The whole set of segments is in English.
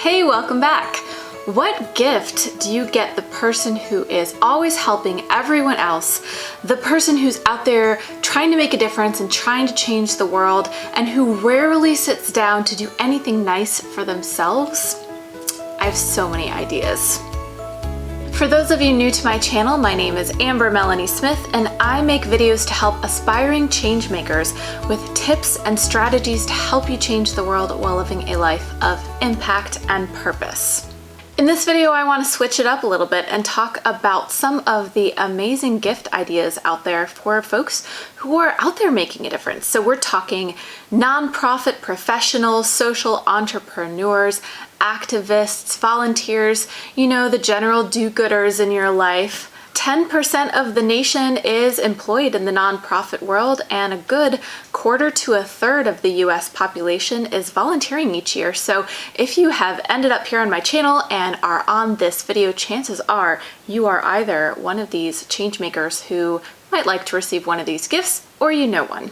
Hey, welcome back. What gift do you get the person who is always helping everyone else, the person who's out there trying to make a difference and trying to change the world, and who rarely sits down to do anything nice for themselves? I have so many ideas. For those of you new to my channel, my name is Amber Melanie Smith, and I make videos to help aspiring change makers with tips and strategies to help you change the world while living a life of impact and purpose. In this video, I want to switch it up a little bit and talk about some of the amazing gift ideas out there for folks who are out there making a difference. So we're talking nonprofit professionals, social entrepreneurs, activists, volunteers, the general do-gooders in your life. 10% of the nation is employed in the nonprofit world, and a good quarter to a third of the US population is volunteering each year. So if you have ended up here on my channel and are on this video, chances are you are either one of these change makers who might like to receive one of these gifts, or you know one.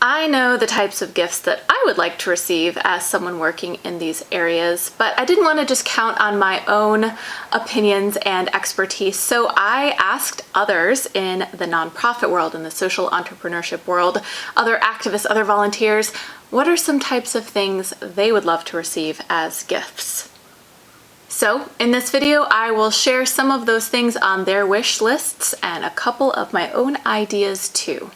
I know the types of gifts that I would like to receive as someone working in these areas, but I didn't want to just count on my own opinions and expertise. So I asked others in the nonprofit world, in the social entrepreneurship world, other activists, other volunteers, what are some types of things they would love to receive as gifts? So in this video, I will share some of those things on their wish lists and a couple of my own ideas too.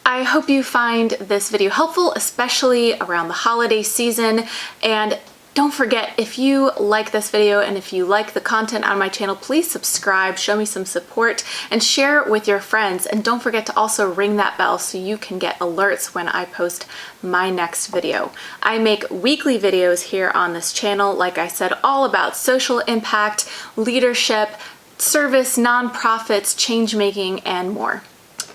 I hope you find this video helpful, especially around the holiday season. And don't forget, if you like this video and if you like the content on my channel, please subscribe, show me some support, and share it with your friends. And don't forget to also ring that bell so you can get alerts when I post my next video. I make weekly videos here on this channel, like I said, all about social impact, leadership, service, nonprofits, change making, and more.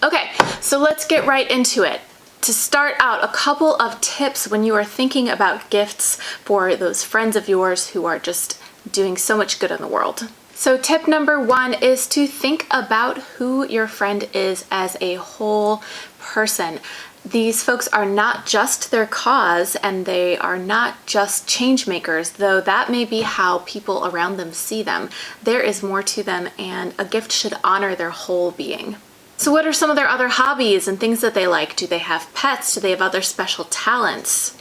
Okay, so let's get right into it. To start out, a couple of tips when you are thinking about gifts for those friends of yours who are just doing so much good in the world. So tip number one is to think about who your friend is as a whole person. These folks are not just their cause, and they are not just change makers, though that may be how people around them see them. There is more to them, and a gift should honor their whole being. So what are some of their other hobbies and things that they like? Do they have pets? Do they have other special talents?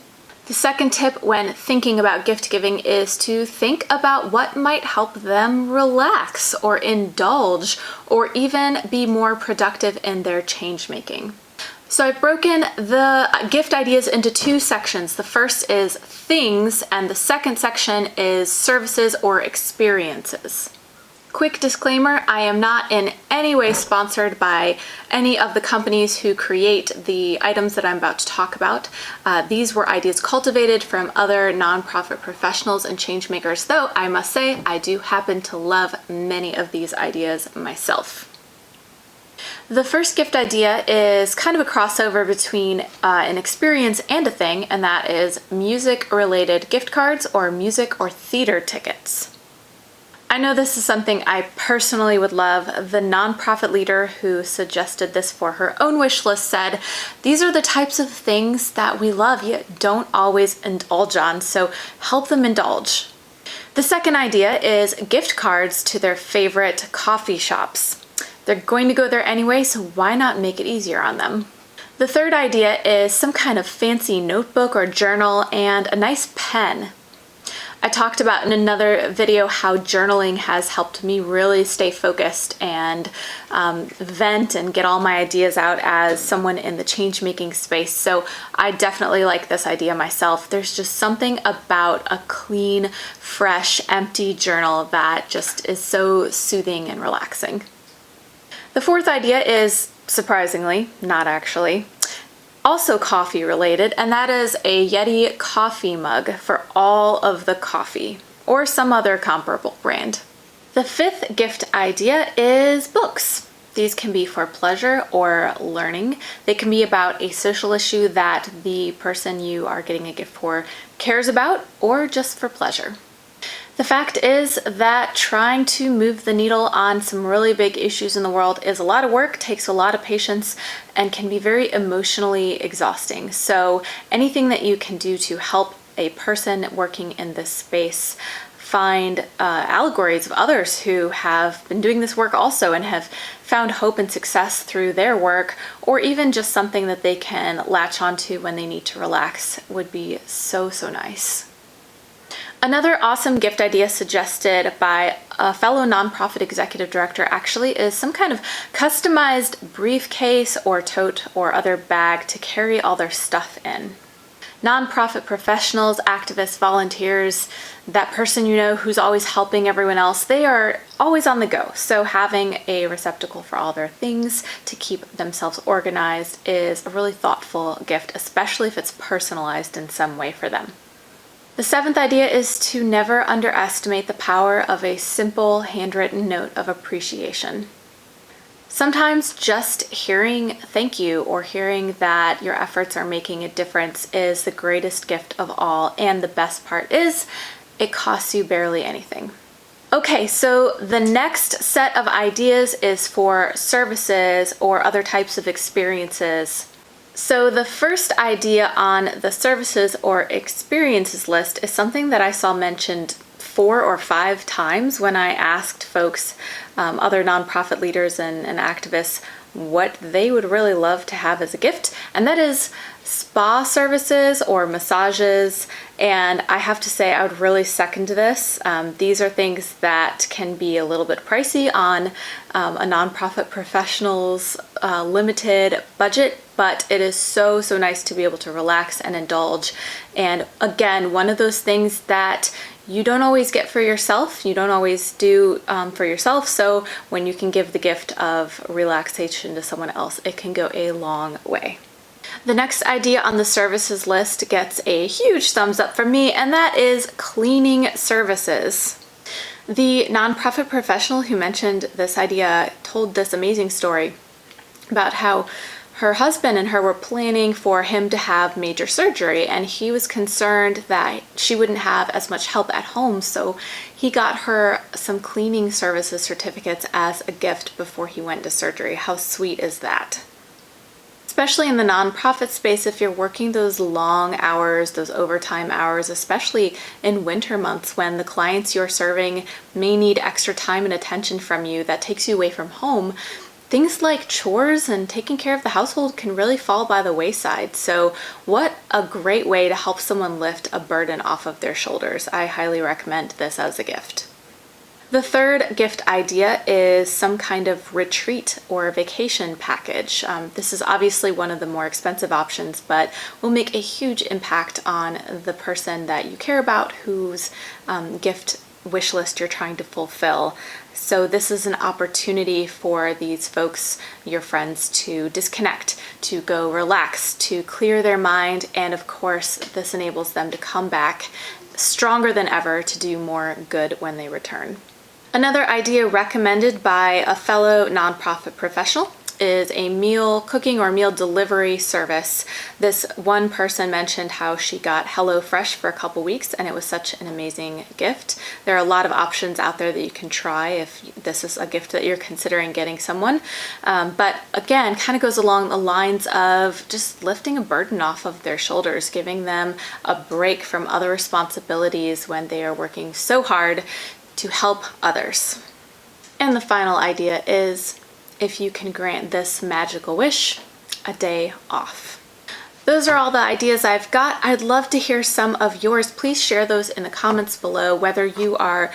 The second tip when thinking about gift giving is to think about what might help them relax or indulge or even be more productive in their change making. So I've broken the gift ideas into two sections. The first is things, and the second section is services or experiences. Quick disclaimer, I am not in any way sponsored by any of the companies who create the items that I'm about to talk about. These were ideas cultivated from other nonprofit professionals and change makers, though I must say I do happen to love many of these ideas myself. The first gift idea is kind of a crossover between an experience and a thing, and that is music-related gift cards or music or theater tickets. I know this is something I personally would love. The nonprofit leader who suggested this for her own wish list said, these are the types of things that we love yet don't always indulge on, so help them indulge. The second idea is gift cards to their favorite coffee shops. They're going to go there anyway, so why not make it easier on them? The third idea is some kind of fancy notebook or journal and a nice pen. I talked about in another video how journaling has helped me really stay focused and vent and get all my ideas out as someone in the change-making space. So I definitely like this idea myself. There's just something about a clean, fresh, empty journal that just is so soothing and relaxing. The fourth idea is, surprisingly, not actually, also coffee related, and that is a Yeti coffee mug for all of the coffee, or some other comparable brand. The fifth gift idea is books. These can be for pleasure or learning. They can be about a social issue that the person you are getting a gift for cares about, or just for pleasure. The fact is that trying to move the needle on some really big issues in the world is a lot of work, takes a lot of patience, and can be very emotionally exhausting. So anything that you can do to help a person working in this space find allegories of others who have been doing this work also and have found hope and success through their work, or even just something that they can latch onto when they need to relax would be so, so nice. Another awesome gift idea suggested by a fellow nonprofit executive director actually is some kind of customized briefcase or tote or other bag to carry all their stuff in. Nonprofit professionals, activists, volunteers, that person you know who's always helping everyone else, they are always on the go. So having a receptacle for all their things to keep themselves organized is a really thoughtful gift, especially if it's personalized in some way for them. The seventh idea is to never underestimate the power of a simple handwritten note of appreciation. Sometimes just hearing thank you or hearing that your efforts are making a difference is the greatest gift of all, and the best part is it costs you barely anything. Okay, so the next set of ideas is for services or other types of experiences. So the first idea on the services or experiences list is something that I saw mentioned 4 or 5 times when I asked folks, other nonprofit leaders and activists, what they would really love to have as a gift, and that is spa services or massages. And I have to say I would really second this. These are things that can be a little bit pricey on a nonprofit professional's limited budget, but it is so, so nice to be able to relax and indulge. And again, one of those things that you don't always get for yourself, you don't always do for yourself, so when you can give the gift of relaxation to someone else, it can go a long way. The next idea on the services list gets a huge thumbs up from me, and that is cleaning services. The nonprofit professional who mentioned this idea told this amazing story about how her husband and her were planning for him to have major surgery, and he was concerned that she wouldn't have as much help at home, so he got her some cleaning services certificates as a gift before he went to surgery. How sweet is that? Especially in the nonprofit space, if you're working those long hours, those overtime hours, especially in winter months when the clients you're serving may need extra time and attention from you that takes you away from home, things like chores and taking care of the household can really fall by the wayside. So what a great way to help someone lift a burden off of their shoulders. I highly recommend this as a gift. The third gift idea is some kind of retreat or vacation package. This is obviously one of the more expensive options, but will make a huge impact on the person that you care about, whose gift wish list you're trying to fulfill. So this is an opportunity for these folks, your friends, to disconnect, to go relax, to clear their mind, and of course, this enables them to come back stronger than ever to do more good when they return. Another idea recommended by a fellow nonprofit professional is a meal cooking or meal delivery service. This one person mentioned how she got HelloFresh for a couple weeks, and it was such an amazing gift. There are a lot of options out there that you can try if this is a gift that you're considering getting someone. But again, kind of goes along the lines of just lifting a burden off of their shoulders, giving them a break from other responsibilities when they are working so hard to help others. And the final idea is, if you can grant this magical wish, a day off. Those are all the ideas I've got. I'd love to hear some of yours. Please share those in the comments below, whether you are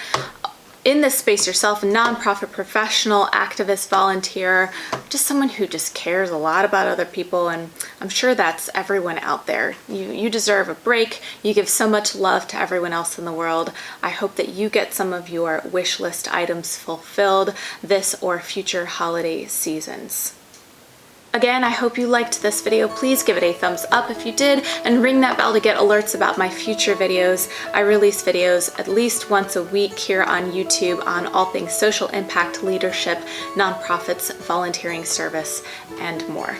in this space yourself, a nonprofit professional, activist, volunteer, just someone who just cares a lot about other people, and I'm sure that's everyone out there. You deserve a break. You give so much love to everyone else in the world. I hope that you get some of your wish list items fulfilled this or future holiday seasons. Again, I hope you liked this video. Please give it a thumbs up if you did, and ring that bell to get alerts about my future videos. I release videos at least once a week here on YouTube on all things social impact, leadership, nonprofits, volunteering service, and more.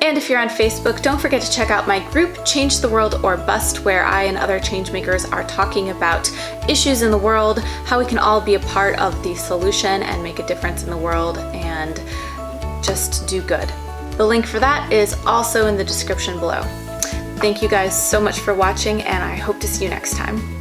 And if you're on Facebook, don't forget to check out my group, Change the World or Bust, where I and other changemakers are talking about issues in the world, how we can all be a part of the solution and make a difference in the world and just do good. The link for that is also in the description below. Thank you guys so much for watching, and I hope to see you next time.